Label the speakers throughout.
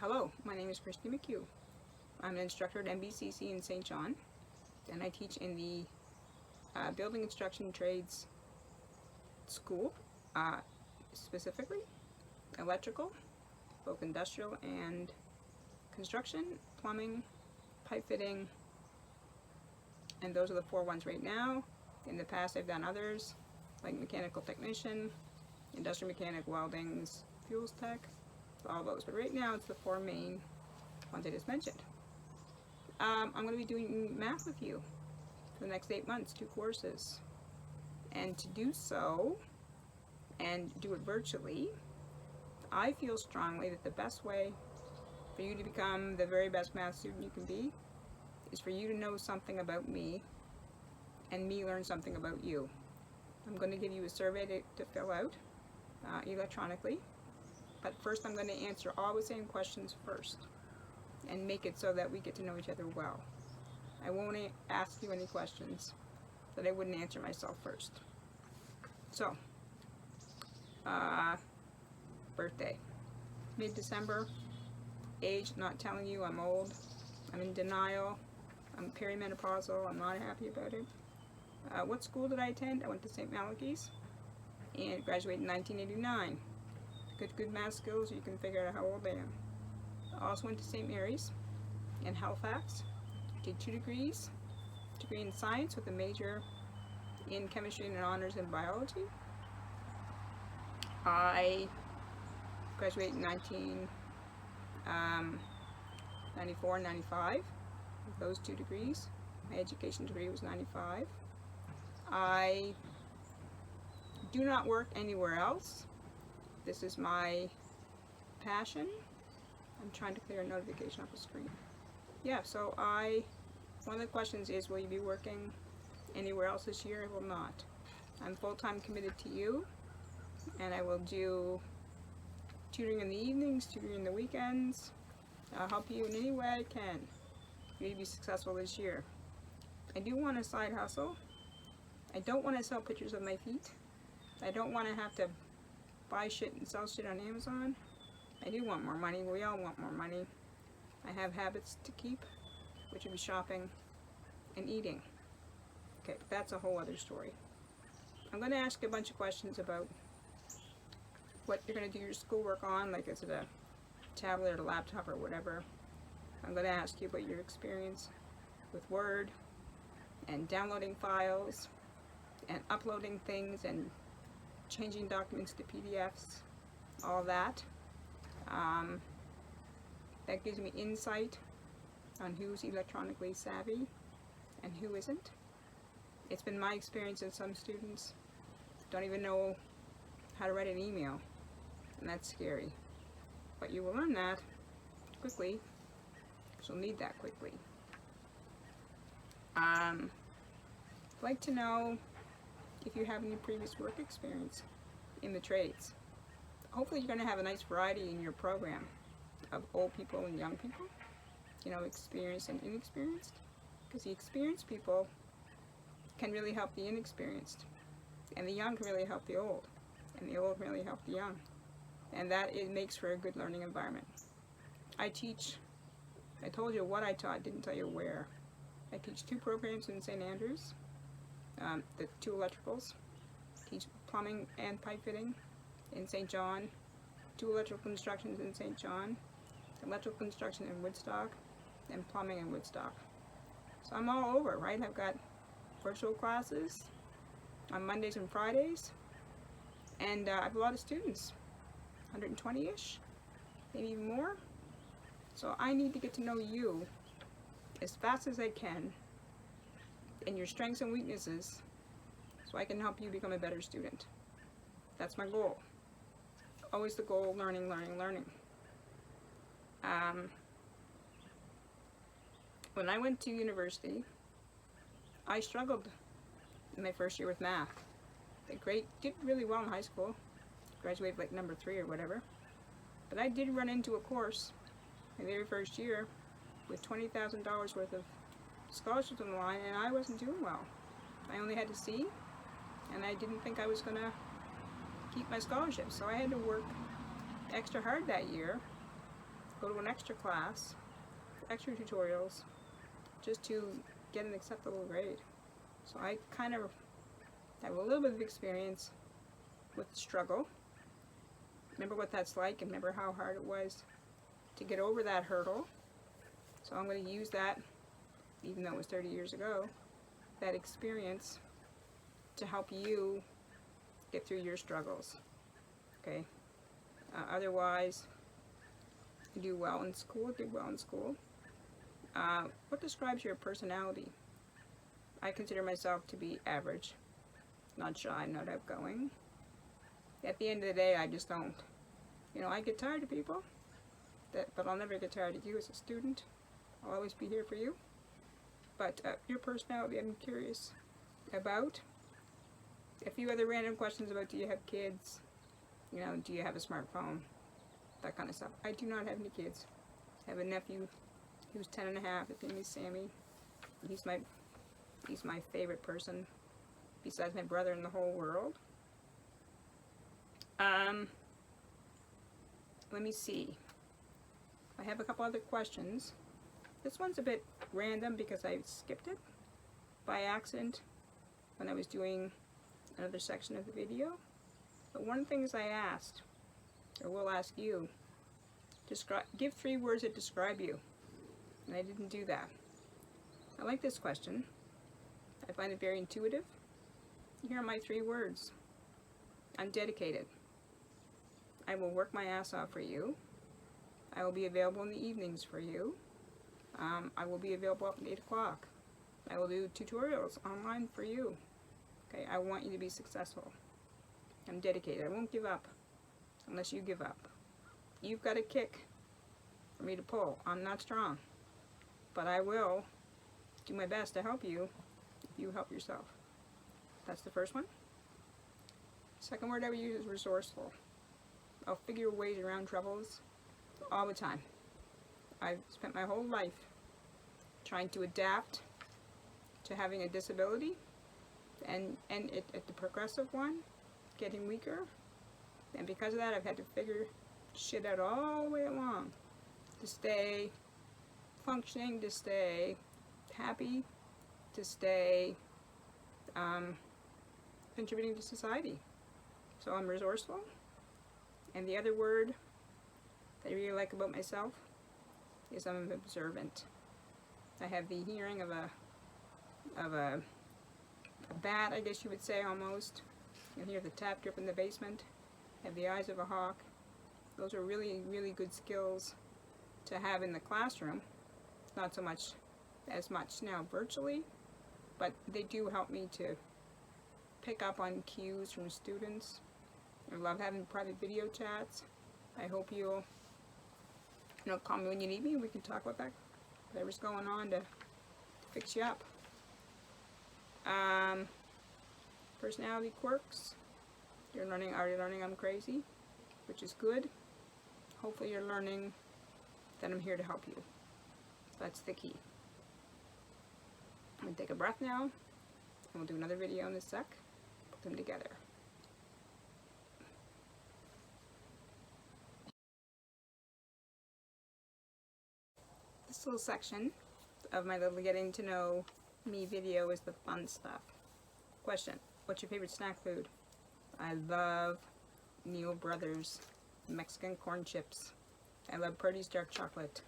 Speaker 1: Hello, my name is Kristie McHugh. I'm an instructor at NBCC in St. John, and I teach in the Building Construction Trades School, specifically electrical, both industrial and construction, plumbing, pipe fitting, and those are the 4 ones right now. In the past I've done others, like mechanical technician, industrial mechanic, weldings, fuels tech, all those. But right now it's the 4 main ones I just mentioned. I'm going to be doing math with you for the next 8 months, 2 courses. And to do so, and do it virtually, I feel strongly that the best way for you to become the very best math student you can be is for you to know something about me and me learn something about you. I'm going to give you a survey to fill out electronically, but first I'm going to answer all the same questions first and make it so that we get to know each other well. I won't ask you any questions that I wouldn't answer myself first. So, birthday, mid-December, age, not telling you, I'm old, I'm in denial, I'm perimenopausal, I'm not happy about it. What school did I attend? I went to St. Malachy's and graduated in 1989. Good math skills, you can figure out how old I am. I also went to St. Mary's in Halifax, did 2 degrees, degree in science with a major in chemistry and an honors in biology. I graduated in 1994 and 95 with those 2 degrees. My education degree was 95. I do not work anywhere else. This is my passion. I'm trying to clear a notification off the screen. Yeah, so one of the questions is, will you be working anywhere else this year? I will not. I'm full-time committed to you, and I will do tutoring in the evenings, tutoring in the weekends. I'll help you in any way I can for you to be successful this year. I do want a side hustle. I don't want to sell pictures of my feet. I don't want to have to buy shit and sell shit on Amazon. I do want more money. We all want more money. I have habits to keep, which would be shopping and eating. Okay, that's a whole other story. I'm going to ask you a bunch of questions about what you're going to do your schoolwork on, like is it a tablet or a laptop or whatever. I'm going to ask you about your experience with Word and downloading files and uploading things and changing documents to PDFs, all that. That gives me insight on who's electronically savvy and who isn't. It's been my experience that some students don't even know how to write an email, and that's scary. But you will learn that quickly, because you'll need that quickly. I'd like to know if you have any previous work experience in the trades. Hopefully you're going to have a nice variety in your program of old people and young people, you know, experienced and inexperienced, because the experienced people can really help the inexperienced, and the young can really help the old, and the old can really help the young, and that it makes for a good learning environment. I told you what I taught, didn't tell you where. I teach 2 programs in St. Andrews, the 2 electricals, teach plumbing and pipe fitting in St. John, 2 electrical constructions in St. John, electrical construction in Woodstock, and plumbing in Woodstock. So I'm all over, right? I've got virtual classes on Mondays and Fridays, and I have a lot of students, 120-ish, maybe even more. So I need to get to know you as fast as I can, and your strengths and weaknesses, so I can help you become a better student. That's my goal. Always the goal, learning, learning, learning. When I went to university, I struggled in my first year with math. Did really well in high school, graduated like number 3 or whatever, but I did run into a course my very first year with $20,000 worth of scholarships on the line, and I wasn't doing well. I only had a C, and I didn't think I was going to keep my scholarship, so I had to work extra hard that year go to an extra class, extra tutorials, just to get an acceptable grade. So I kind of have a little bit of experience with the struggle. Remember what that's like, and remember how hard it was to get over that hurdle. So I'm going to use that, even though it was 30 years ago, that experience to help you get through your struggles. Okay? Otherwise, do well in school, what describes your personality? I consider myself to be average, not shy, not outgoing. At the end of the day, I just don't. I get tired of people, but I'll never get tired of you as a student. I'll always be here for you. But your personality, I'm curious about. A few other random questions about, do you have kids? Do you have a smartphone? That kind of stuff. I do not have any kids. I have a nephew who's 10 and a half. His name is Sammy. He's my favorite person besides my brother in the whole world. Let me see. I have a couple other questions. This one's a bit random because I skipped it by accident when I was doing another section of the video. But one of the things I asked, or will ask you, give 3 words that describe you. And I didn't do that. I like this question. I find it very intuitive. Here are my 3 words. I'm dedicated. I will work my ass off for you. I will be available in the evenings for you. I will be available up at 8 o'clock. I will do tutorials online for you. Okay, I want you to be successful. I'm dedicated. I won't give up unless you give up. You've got a kick for me to pull. I'm not strong, but I will do my best to help you if you help yourself. That's the first one. Second word I would use is resourceful. I'll figure ways around troubles all the time. I've spent my whole life trying to adapt to having a disability, and at the progressive one, getting weaker. And because of that, I've had to figure shit out all the way along to stay functioning, to stay happy, to stay contributing to society. So I'm resourceful. And the other word that I really like about myself is I'm observant. I have the hearing of a bat, I guess you would say, almost. You can hear the tap drip in the basement. I have the eyes of a hawk. Those are really, really good skills to have in the classroom. Not so much as much now virtually, but they do help me to pick up on cues from students. I love having private video chats. I hope you'll call me when you need me and we can talk about that, whatever's going on to fix you up. Personality quirks. You're already learning I'm crazy, which is good. Hopefully you're learning that I'm here to help you. That's the key. I'm going to take a breath now, and we'll do another video in a sec. Put them together. This little section of my little getting to know me video is the fun stuff. Question: what's your favorite snack food? I love Neil Brothers Mexican corn chips. I love Purdy's dark chocolate.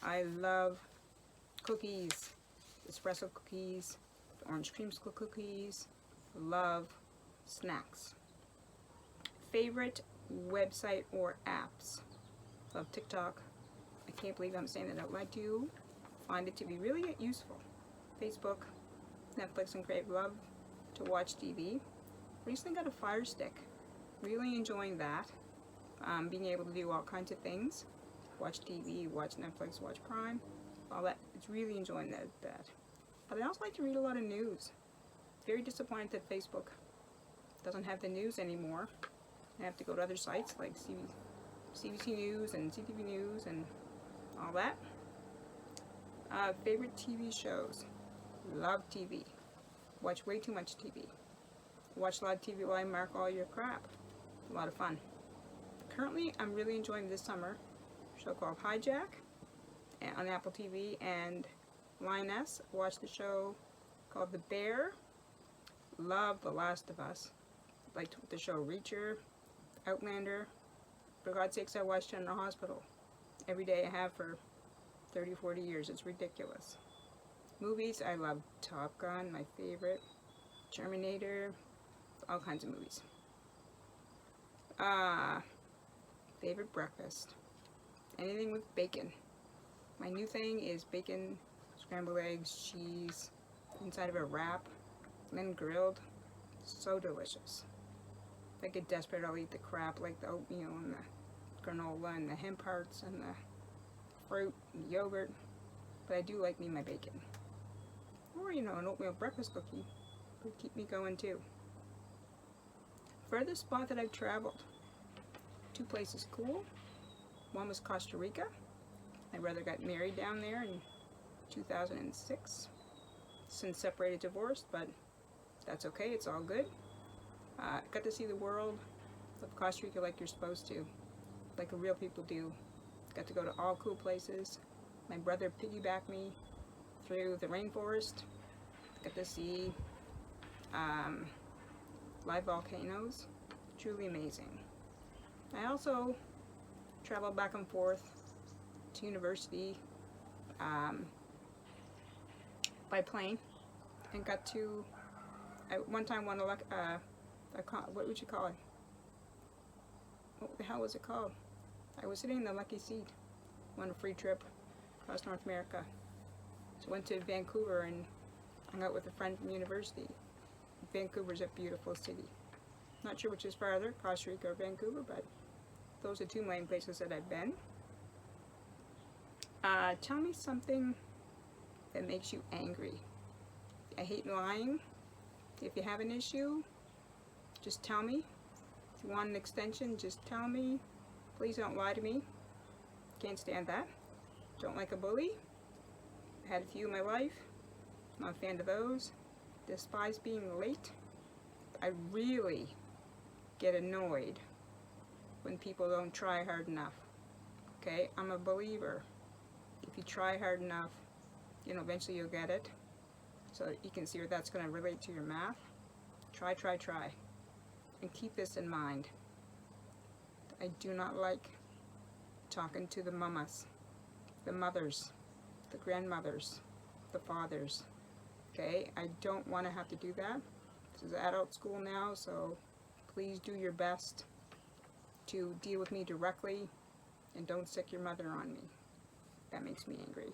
Speaker 1: I love cookies, espresso cookies, orange creamsicle cookies. Love snacks. Favorite website or apps? Love TikTok. I can't believe I'm saying that out loud. I do find it to be really useful. Facebook, Netflix, and Crave. Love to watch TV. Recently got a Fire Stick. Really enjoying that. Being able to do all kinds of things. Watch TV, watch Netflix, watch Prime. All that. It's really enjoying that. But I also like to read a lot of news. Very disappointed that Facebook doesn't have the news anymore. I have to go to other sites like CBC News and CTV News and all that. Favorite TV shows. Love TV. Watch way too much TV. Watch a lot of TV while I mark all your crap. A lot of fun. Currently, I'm really enjoying this summer show called Hijack on Apple TV, and Lioness. Watched the show called The Bear. Love The Last of Us. Liked the show Reacher, Outlander. For God's sakes, I watched it in the hospital. Every day I have for 30, 40 years. It's ridiculous. Movies, I love Top Gun, my favorite. Terminator, all kinds of movies. Favorite breakfast. Anything with bacon. My new thing is bacon, scrambled eggs, cheese, inside of a wrap, and then grilled. So delicious. If I get desperate, I'll eat the crap, like the oatmeal and the granola and the hemp hearts and the fruit and the yogurt. But I do like me my bacon. Or, you know, an oatmeal breakfast cookie would keep me going too. Furthest spot that I've traveled. 2 places cool. One was Costa Rica. My brother got married down there in 2006. Since separated, divorced, but that's okay. It's all good. Got to see the world of Costa Rica like you're supposed to, like real people do. Got to go to all cool places. My brother piggybacked me through the rainforest. Got to see live volcanoes. Truly amazing. I also traveled back and forth to university by plane, and got to, at one time won what would you call it? What the hell was it called? I was sitting in the lucky seat. Won a free trip across North America. So went to Vancouver and hung out with a friend from university. Vancouver's a beautiful city. Not sure which is farther, Costa Rica or Vancouver, but those are 2 main places that I've been. Tell me something that makes you angry. I hate lying. If you have an issue, just tell me. If you want an extension, just tell me. Please don't lie to me. Can't stand that. Don't like a bully. Had a few in my life. Not a fan of those. Despise being late. I really get annoyed when people don't try hard enough. Okay, I'm a believer. If you try hard enough, you know, eventually you'll get it. So you can see where that's going to relate to your math. Try, try, try. And keep this in mind. I do not like talking to the mamas, the mothers, the grandmothers, the fathers. Okay, I don't want to have to do that. This is adult school now, so please do your best to deal with me directly and don't sick your mother on me. That makes me angry.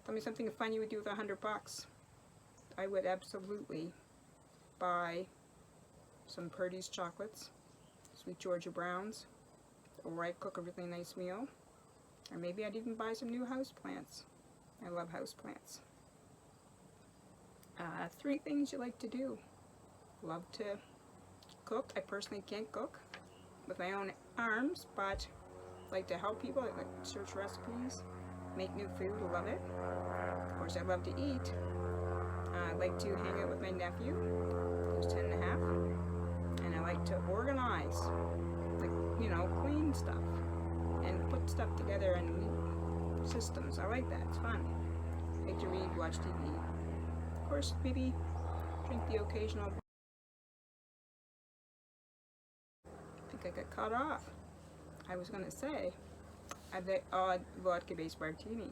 Speaker 1: Tell me something fun you would do with $100. I would absolutely buy some Purdy's chocolates, Sweet Georgia Browns, or I'd cook a really nice meal, or maybe I'd even buy some new houseplants. I love houseplants. 3 things you like to do. Love to cook. I personally can't cook with my own arms, but like to help people. I like to search recipes, make new food. Love it. Of course, I love to eat. I like to hang out with my nephew, who's 10 and a half, and I like to organize, like, you know, clean stuff and put stuff together in systems. I like that. It's fun. I like to read, watch TV. Of course, maybe drink the occasional. I think I got cut off. I was going to say, the odd vodka-based martini.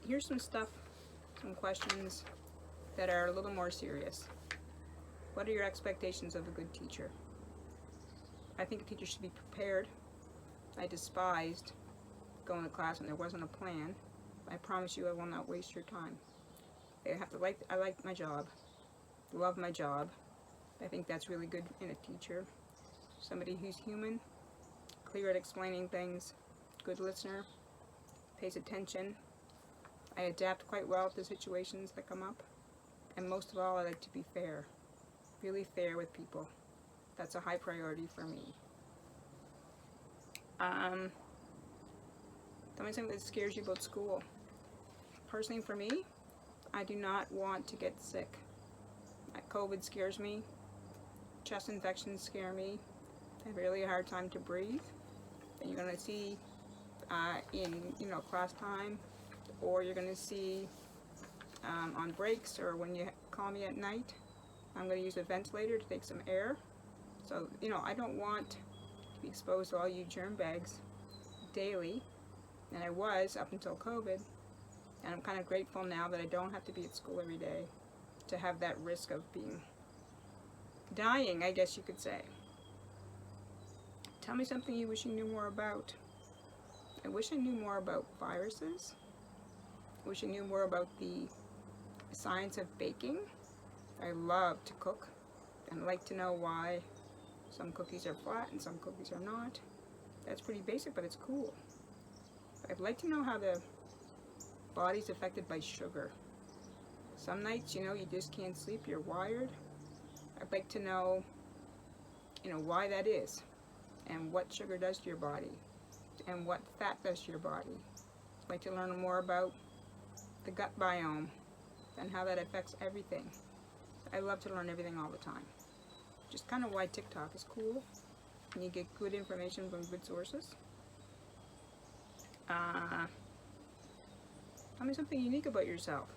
Speaker 1: Here's some stuff, some questions that are a little more serious. What are your expectations of a good teacher? I think a teacher should be prepared. I despised going to class when there wasn't a plan. I promise you I will not waste your time. I like my job, love my job. I think that's really good in a teacher. Somebody who's human, clear at explaining things, good listener, pays attention. I adapt quite well to situations that come up. And most of all, I like to be fair. Really fair with people. That's a high priority for me. Tell me something that scares you about school. Personally, for me, I do not want to get sick. COVID scares me. Chest infections scare me. have really a hard time to breathe. And you're going to see in, class time, or you're going to see on breaks, or when you call me at night, I'm going to use a ventilator to take some air. So, I don't want to be exposed to all you germ bags daily, and I was up until COVID, and I'm kind of grateful now that I don't have to be at school every day to have that risk of dying, I guess you could say. Tell me something you wish you knew more about. I wish I knew more about viruses. I wish I knew more about the science of baking. I love to cook, and I like to know why some cookies are flat and some cookies are not. That's pretty basic, but it's cool. I'd like to know how the body's affected by sugar. Some nights, you just can't sleep, you're wired. I'd like to know, why that is, and what sugar does to your body, and what fat does to your body. I'd like to learn more about the gut biome and how that affects everything. I love to learn everything all the time. Just kind of why TikTok is cool, and you get good information from good sources. Tell me something unique about yourself.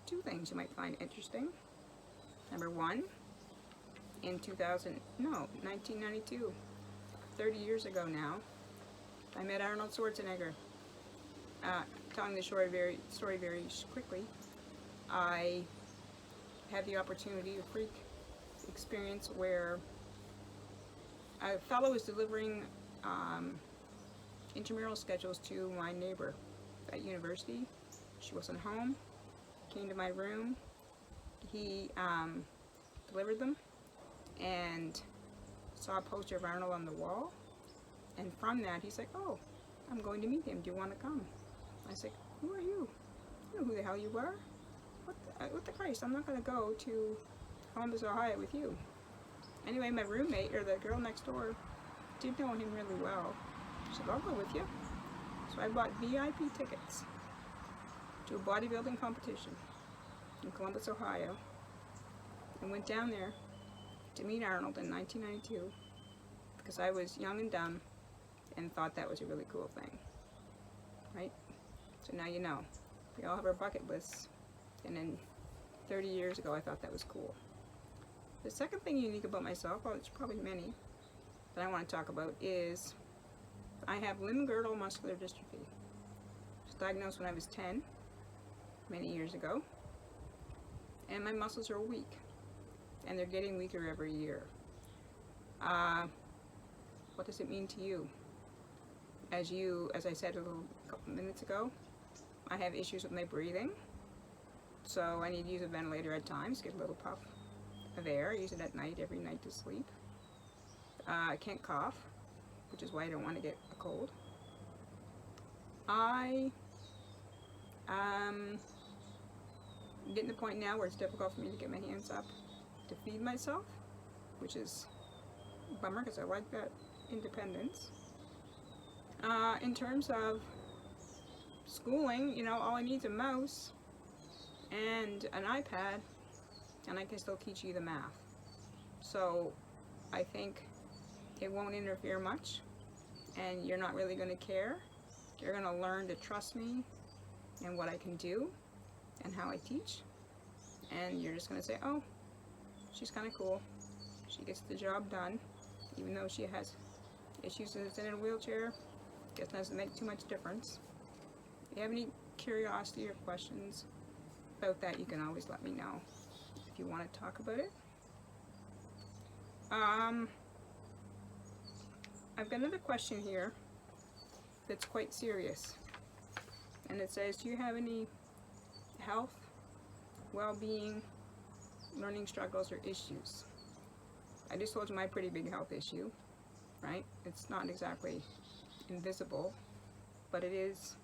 Speaker 1: 2 things you might find interesting. Number 1, in 1992, 30 years ago now, I met Arnold Schwarzenegger. Telling the story very quickly, I had the opportunity, a freak experience, where a fellow was delivering intramural schedules to my neighbor at university. She wasn't home, came to my room, he delivered them, and saw a poster of Arnold on the wall, and from that he's like, oh, I'm going to meet him, do you want to come? I said, who are you? I know who the hell you are. What the Christ, I'm not going to go to Columbus, Ohio with you. Anyway, my roommate, or the girl next door, did know him really well. She said, I'll go with you. So I bought VIP tickets to a bodybuilding competition in Columbus, Ohio, and went down there to meet Arnold in 1992 because I was young and dumb and thought that was a really cool thing, right? So now you know. We all have our bucket lists, and then 30 years ago I thought that was cool. The second thing unique about myself, well, there's probably many, that I want to talk about is I have limb-girdle muscular dystrophy. I was diagnosed when I was 10, many years ago, and my muscles are weak, and they're getting weaker every year. What does it mean to you? As I said a couple minutes ago, I have issues with my breathing, so I need to use a ventilator at times, get a little puff of air. I use it at night, every night to sleep. I can't cough, which is why I don't want to get a cold. I'm getting to the point now where it's difficult for me to get my hands up to feed myself, which is a bummer because I like that independence. In terms of schooling, all I need is a mouse and an iPad, and I can still teach you the math. So I think it won't interfere much, and you're not really going to care. You're going to learn to trust me and what I can do and how I teach, and you're just going to say, oh, she's kind of cool. She gets the job done, even though she has issues and is in a wheelchair. Guess that doesn't make too much difference. If you have any curiosity or questions about that, you can always let me know if you want to talk about it. I've got another question here that's quite serious, and it says, do you have any health, well-being, learning struggles, or issues? I just told you my pretty big health issue, right? It's not exactly invisible, but it is,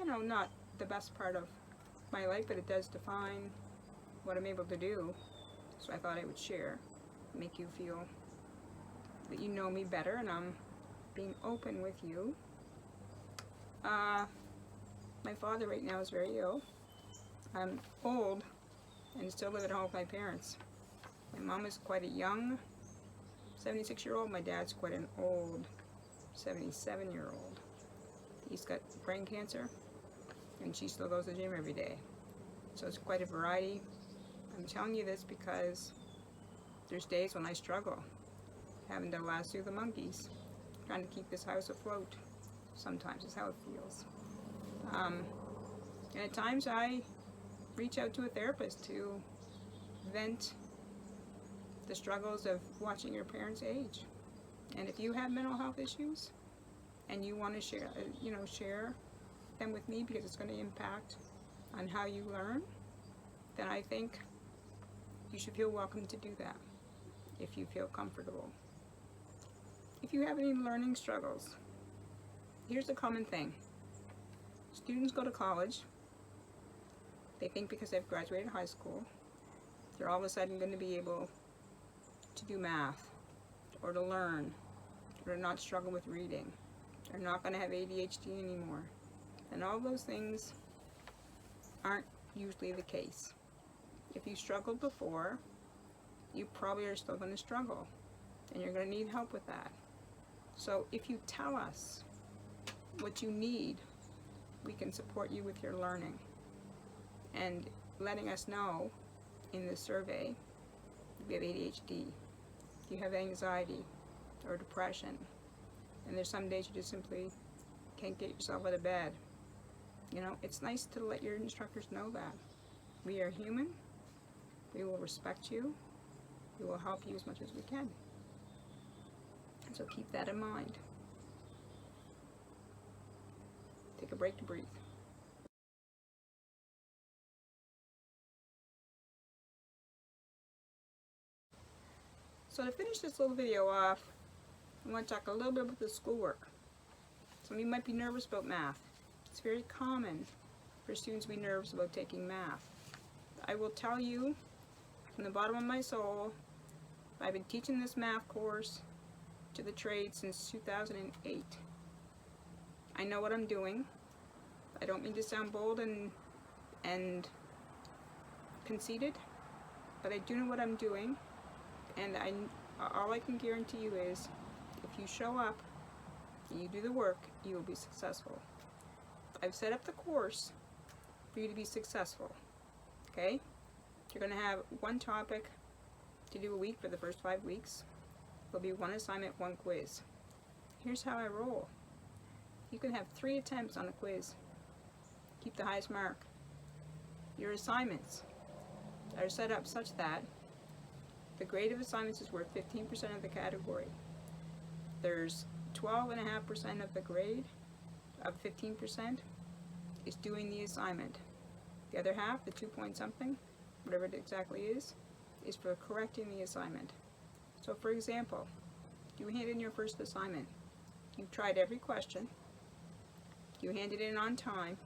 Speaker 1: not the best part of my life, but it does define what I'm able to do. So I thought I would share, make you feel that you know me better, and I'm being open with you. My father right now is very ill. I'm old and still live at home with my parents. My mom is quite a young, 76-year-old. My dad's quite an old 77-year-old. He's got brain cancer, and she still goes to the gym every day. So it's quite a variety. I'm telling you this because there's days when I struggle, having to lasso the monkeys, trying to keep this house afloat. Sometimes is how it feels. And at times I reach out to a therapist to vent the struggles of watching your parents age. And if you have mental health issues and you want to share, share them with me because it's going to impact on how you learn, then I think you should feel welcome to do that if you feel comfortable. If you have any learning struggles, here's the common thing. Students go to college. They think because they've graduated high school, they're all of a sudden going to be able to do math, or to learn, or to not struggle with reading. They're not going to have ADHD anymore. And all those things aren't usually the case. If you struggled before, you probably are still going to struggle, and you're going to need help with that. So if you tell us what you need, we can support you with your learning. And letting us know in the survey if you have ADHD, if you have anxiety or depression, and there's some days you just simply can't get yourself out of bed. It's nice to let your instructors know that. We are human. We will respect you. We will help you as much as we can. So keep that in mind. Take a break to breathe. So to finish this little video off, I want to talk a little bit about the schoolwork. Some of you might be nervous about math. It's very common for students to be nervous about taking math. I will tell you from the bottom of my soul, I've been teaching this math course to the trade since 2008. I know what I'm doing. I don't mean to sound bold and conceited, but I do know what I'm doing, and all I can guarantee you is if you show up and you do the work, you will be successful. I've set up the course for you to be successful. Okay? You're going to have one topic to do a week for the first 5 weeks. There'll be one assignment, one quiz. Here's how I roll. You can have 3 attempts on a quiz. Keep the highest mark. Your assignments are set up such that the grade of assignments is worth 15% of the category. There's 12.5% of the grade of 15% is doing the assignment. The other half, the 2 point something, whatever it exactly is for correcting the assignment. So for example, you hand in your first assignment. You've tried every question. You handed it in on time,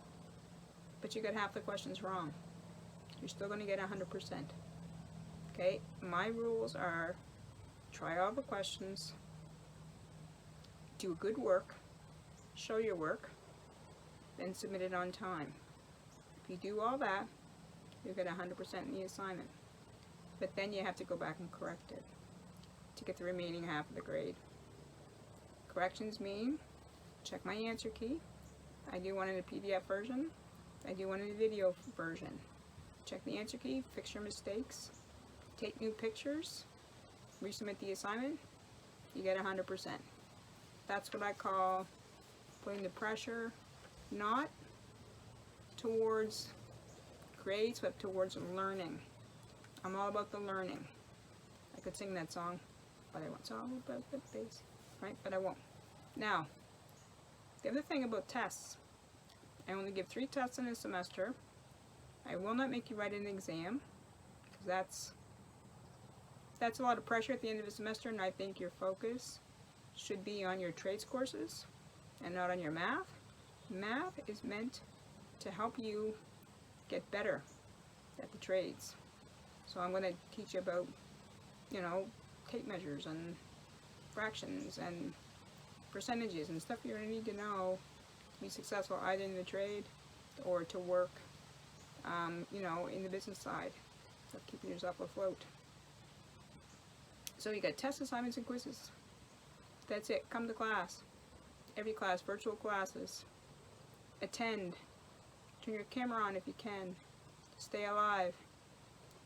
Speaker 1: but you got half the questions wrong. You're still going to get 100%. Okay, my rules are try all the questions, do good work, show your work, then submit it on time. If you do all that, you'll get 100% in the assignment. But then you have to go back and correct it to get the remaining half of the grade. Corrections mean check my answer key. I do one in a PDF version. I do one in a video version. Check the answer key, fix your mistakes, take new pictures, resubmit the assignment, you get 100%. That's what I call putting the pressure not towards grades, but towards learning. I'm all about the learning. I could sing that song, but I won't. It's all about the bass, right? But I won't. Now, the other thing about tests, I only give 3 tests in a semester. I will not make you write an exam, because that's a lot of pressure at the end of a semester, and I think your focus should be on your trades courses and not on your math. Math is meant to help you get better at the trades. So I'm going to teach you about, tape measures and fractions and percentages and stuff you're going to need to know to be successful either in the trade or to work, in the business side of keeping yourself afloat. So you got test assignments and quizzes. That's it. Come to class. Every class, virtual classes. Attend. Turn your camera on if you can. Stay alive.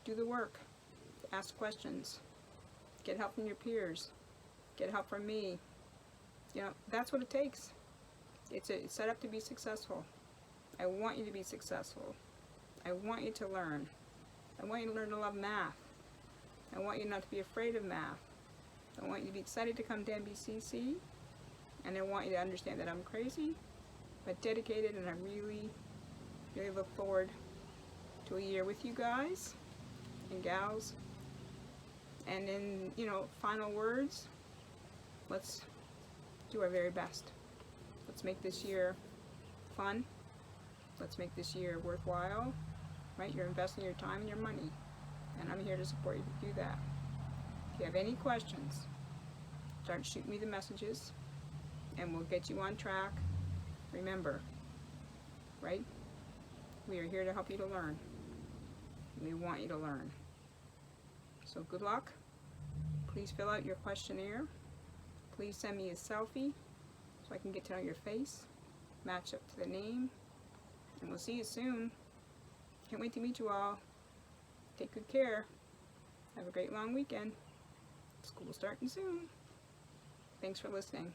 Speaker 1: Do the work. Ask questions. Get help from your peers. Get help from me. You know, that's what it takes. It's set up to be successful. I want you to be successful. I want you to learn. I want you to learn to love math. I want you not to be afraid of math. I want you to be excited to come to NBCC. And I want you to understand that I'm crazy, but dedicated, and I really, really look forward to a year with you guys and gals. And in, final words, let's do our very best. Let's make this year fun. Let's make this year worthwhile, right? You're investing your time and your money, and I'm here to support you to do that. If you have any questions, start shooting me the messages, and we'll get you on track. Remember, right? We are here to help you to learn. We want you to learn. So good luck. Please fill out your questionnaire. Please send me a selfie so I can get to know your face, match up to the name, and we'll see you soon. Can't wait to meet you all. Take good care. Have a great long weekend. School's starting soon. Thanks for listening.